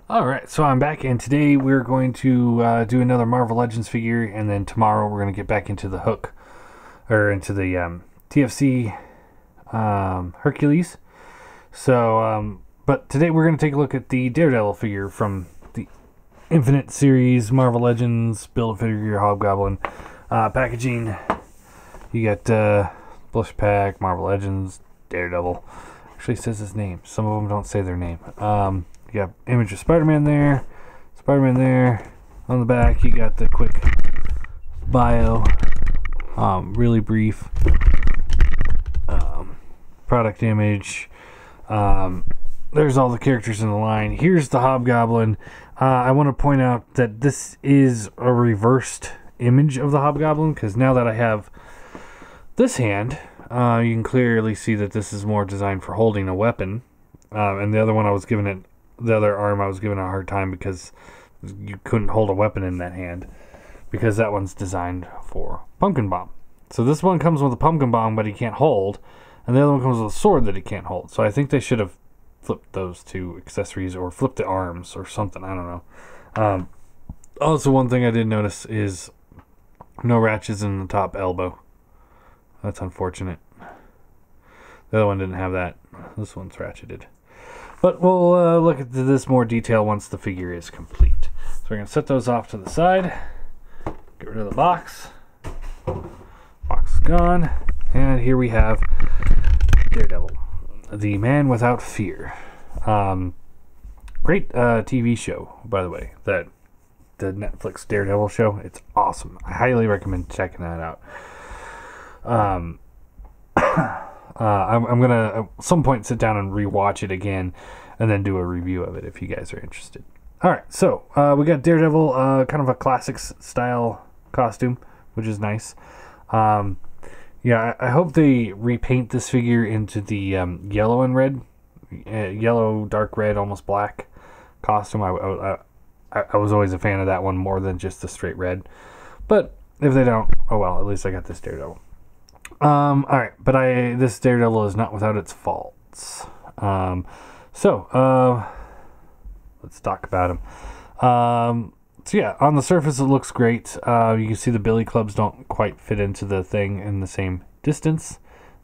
Alright, so I'm back, and today we're going to do another Marvel Legends figure, and then tomorrow we're going to get back into the Hook, or into the TFC Hercules. So, but today we're going to take a look at the Daredevil figure from the Infinite Series Marvel Legends Build-A-Figure Hobgoblin packaging. You got Blush Pack, Marvel Legends, Daredevil. Actually says his name. Some of them don't say their name. You got image of Spider-Man there. Spider-Man there. On the back, you got the quick bio. Really brief. Product image. There's all the characters in the line. Here's the Hobgoblin. I want to point out that this is a reversed image of the Hobgoblin, because now that I have this hand, you can clearly see that this is more designed for holding a weapon. And the other one the other arm I was giving a hard time because you couldn't hold a weapon in that hand, because that one's designed for Pumpkin Bomb. So this one comes with a Pumpkin Bomb, but he can't hold, and the other one comes with a sword that he can't hold. So I think they should have flipped those two accessories, or flipped the arms or something. I don't know. Also, one thing I did notice is no ratchets in the top elbow. That's unfortunate. The other one didn't have that. This one's ratcheted. But we'll look at this more detail once the figure is complete. So we're going to set those off to the side. Get rid of the box. Box is gone. And here we have Daredevil, the man without fear. Great TV show, by the way. The Netflix Daredevil show. It's awesome. I highly recommend checking that out. I'm gonna at some point sit down and rewatch it again, and then do a review of it if you guys are interested. All right, so we got Daredevil, kind of a classic style costume, which is nice. Yeah, I hope they repaint this figure into the yellow and red, yellow, dark red, almost black costume. I was always a fan of that one more than just the straight red. But if they don't, oh well, at least I got this Daredevil. Alright, but this Daredevil is not without its faults. So let's talk about him. So yeah, on the surface it looks great. You can see the billy clubs don't quite fit into the thing in the same distance.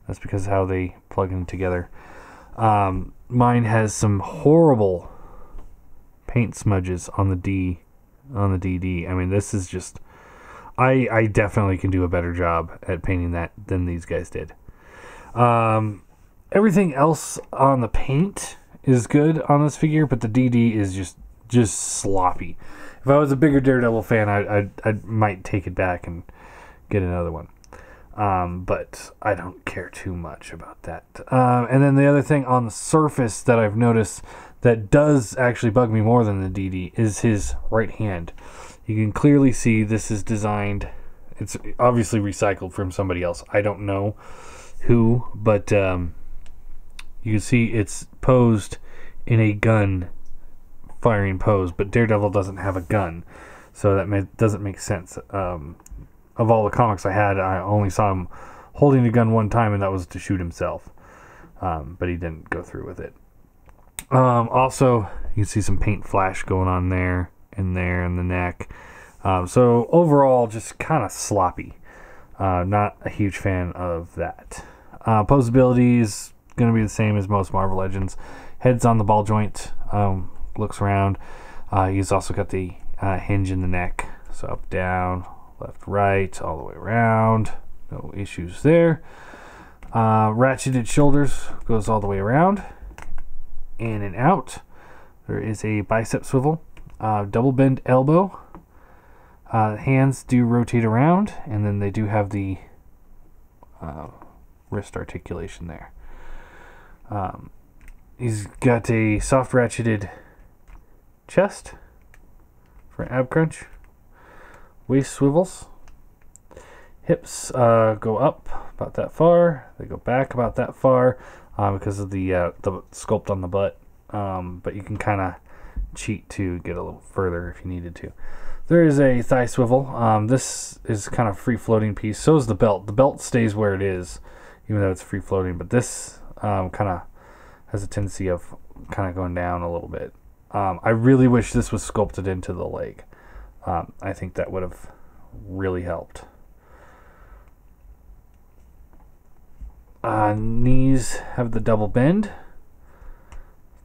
That's because of how they plug in together. Mine has some horrible paint smudges on the DD. I mean, this is just... I definitely can do a better job at painting that than these guys did. Everything else on the paint is good on this figure, but the DD is just sloppy. If I was a bigger Daredevil fan, I might take it back and get another one. But I don't care too much about that. And then the other thing on the surface that I've noticed that does actually bug me more than the DD is his right hand. You can clearly see this is designed, it's obviously recycled from somebody else. I don't know who, but you can see it's posed in a gun firing pose, but Daredevil doesn't have a gun, so that doesn't make sense. Of all the comics I had, I only saw him holding a gun one time, and that was to shoot himself, but he didn't go through with it. Also, you can see some paint flash going on there and there in the neck. So overall, just kind of sloppy. Not a huge fan of that. Posability is going to be the same as most Marvel Legends. Head's on the ball joint. Looks around. He's also got the hinge in the neck. So up, down, left, right, all the way around. No issues there. Ratcheted shoulders goes all the way around. In and out. There is a bicep swivel. Double bend elbow. Hands do rotate around, and then they do have the wrist articulation there. He's got a soft ratcheted chest for ab crunch. Waist swivels. Hips go up about that far. They go back about that far because of the sculpt on the butt. But you can kind of cheat to get a little further if you needed to. There is a thigh swivel. This is kind of free floating piece. So is the belt. The belt stays where it is, even though it's free floating. But this kind of has a tendency of kind of going down a little bit. I really wish this was sculpted into the leg. I think that would have really helped. Knees have the double bend.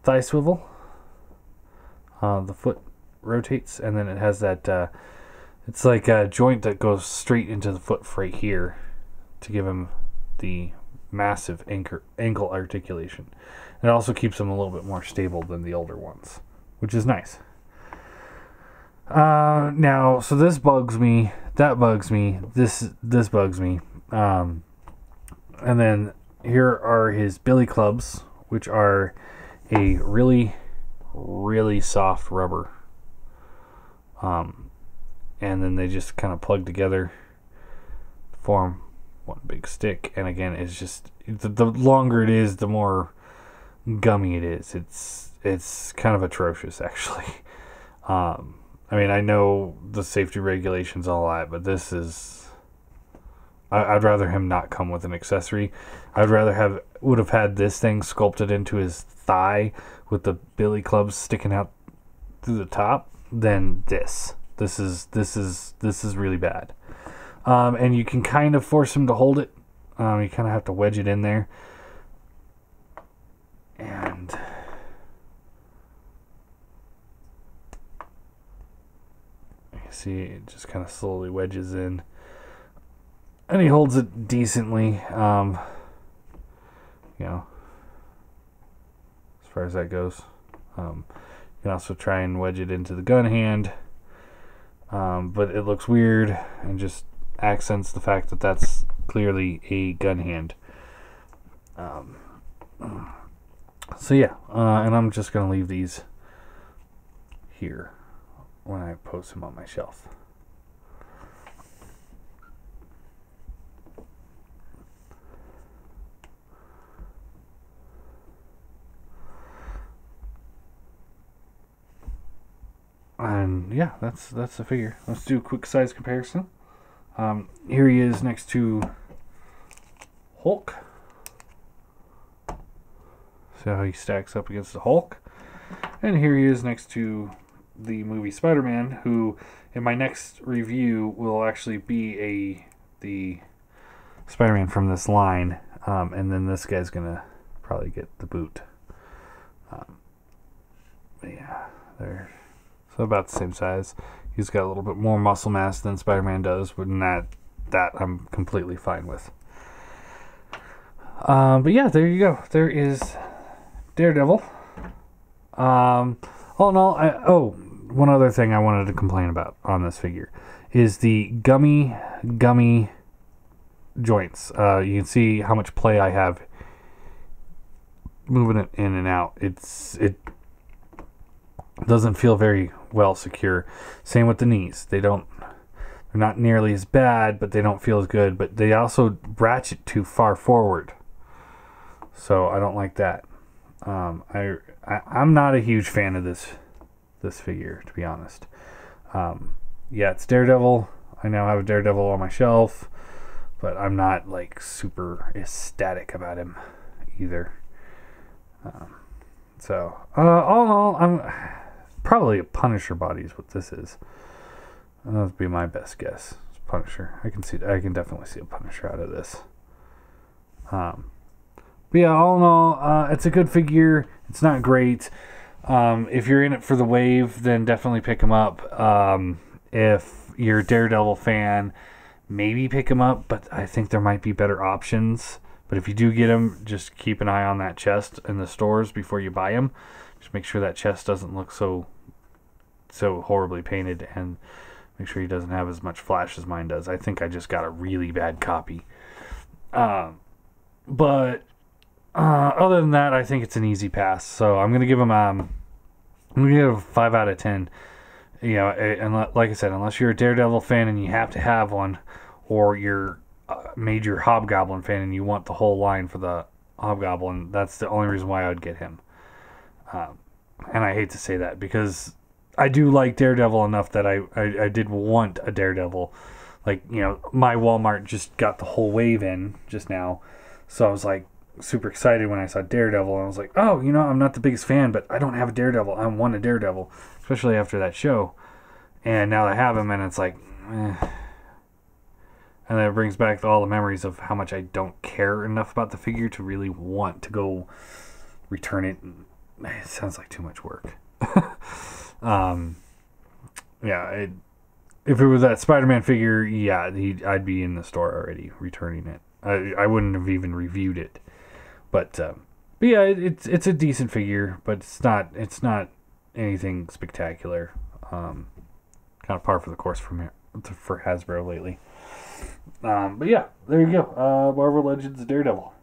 Thigh swivel. The foot rotates, and then it has that it's like a joint that goes straight into the foot right here to give him the massive ankle articulation. It also keeps him a little bit more stable than the older ones, which is nice. Now, so this bugs me, that bugs me, this bugs me. And then here are his billy clubs, which are a really, really soft rubber. And then they just kind of plug together, form one big stick. And again, it's just, the longer it is, the more gummy it is. It's kind of atrocious, actually. I mean, I know the safety regulations all that, but this is, I'd rather him not come with an accessory. I'd rather would have had this thing sculpted into his thigh with the billy clubs sticking out through the top than this. This is really bad. And you can kind of force him to hold it. You kind of have to wedge it in there. And you see it just kind of slowly wedges in. And he holds it decently. You know, as far as that goes. You can also try and wedge it into the gun hand. But it looks weird and just accents the fact that that's clearly a gun hand. So yeah, and I'm just going to leave these here when I post them on my shelf. And yeah, that's the figure. Let's do a quick size comparison. Here he is next to Hulk. See how he stacks up against the Hulk. And here he is next to the movie Spider-Man, who in my next review will actually be the Spider-Man from this line. And then this guy's gonna probably get the boot. But yeah, they're so about the same size. He's got a little bit more muscle mass than Spider-Man does, but that I'm completely fine with. But yeah, there you go. There is Daredevil. All in all, one other thing I wanted to complain about on this figure is the gummy joints. You can see how much play I have moving it in and out. It doesn't feel very well secure. Same with the knees. They're not nearly as bad, but they don't feel as good. But they also ratchet too far forward, so I don't like that. I'm not a huge fan of this figure, to be honest. Yeah, it's Daredevil. I now have a Daredevil on my shelf, but I'm not like super ecstatic about him either. So all in all, I'm probably a Punisher body is what this is. That would be my best guess. It's Punisher. I can definitely see a Punisher out of this. But yeah, all in all, it's a good figure. It's not great. If you're in it for the wave, then definitely pick him up. If you're a Daredevil fan, maybe pick him up, but I think there might be better options. But if you do get him, just keep an eye on that chest in the stores before you buy him. Just make sure that chest doesn't look so horribly painted, and make sure he doesn't have as much flash as mine does. I think I just got a really bad copy. But other than that, I think it's an easy pass. So I'm gonna give him a 5 out of 10. You know, and like I said, unless you're a Daredevil fan and you have to have one, or you're a major Hobgoblin fan and you want the whole line for the Hobgoblin, that's the only reason why I would get him. And I hate to say that because I do like Daredevil enough that I did want a Daredevil. Like, you know, my Walmart just got the whole wave in just now. So I was like, super excited when I saw Daredevil. And I was like, oh, you know, I'm not the biggest fan, but I don't have a Daredevil. I want a Daredevil, especially after that show. And now I have him, and it's like, eh. And then it brings back all the memories of how much I don't care enough about the figure to really want to go return it. It sounds like too much work. Yeah, if it was that Spider-Man figure, yeah, I'd be in the store already returning it. I wouldn't have even reviewed it. But yeah, it's a decent figure, but it's not anything spectacular. Kind of par for the course for Hasbro lately. But yeah, there you go. Marvel Legends Daredevil.